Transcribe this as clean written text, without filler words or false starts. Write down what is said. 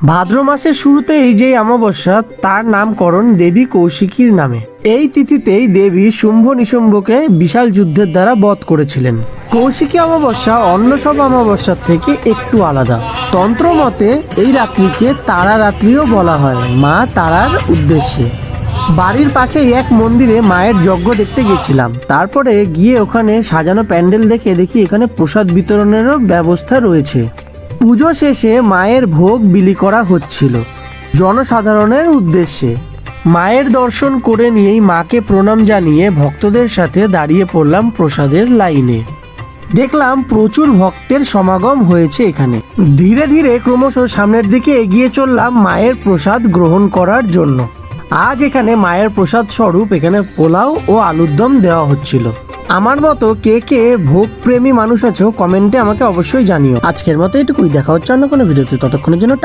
ভাদ্র মাসের শুরুতে এই যে অমাবস্যা, তার নামকরণ দেবী কৌশিকীর নামে। এই তিথিতেই দেবী শুম্ভ নিশুম্ভকে বিশাল যুদ্ধের দ্বারা বধ করেছিলেন। কৌশিকী অমাবস্যা অন্য সব অমাবস্যার থেকে একটু আলাদা। তন্ত্র মতে এই রাত্রিকে তারা রাত্রিও বলা হয়, মা তারার উদ্দেশ্যে। বাড়ির পাশে এক মন্দিরে মায়ের যজ্ঞ দেখতে গেছিলাম। তারপরে গিয়ে ওখানে সাজানো প্যান্ডেল দেখি এখানে প্রসাদ বিতরণেরও ব্যবস্থা রয়েছে। পুজো শেষে মায়ের ভোগ বিলি করা হচ্ছিল জনসাধারণের উদ্দেশ্যে। মায়ের দর্শন করে নিয়েই মাকে প্রণাম জানিয়ে ভক্তদের সাথে দাঁড়িয়ে পড়লাম প্রসাদের লাইনে। দেখলাম প্রচুর ভক্তের সমাগম হয়েছে এখানে। ধীরে ধীরে ক্রমশ সামনের দিকে এগিয়ে চললাম মায়ের প্রসাদ গ্রহণ করার জন্য। আজ এখানে মায়ের প্রসাদ স্বরূপ এখানে পোলাও ও আলুর দম দেওয়া হচ্ছিল। আমার মতো কে কে ভোগ প্রেমী মানুষ আছো কমেন্টে আমাকে অবশ্যই জানিও। আজকের মতো এটুকুই, দেখা হচ্ছে অন্য কোনো ভিডিওতে, ততক্ষণের জন্য টাটা।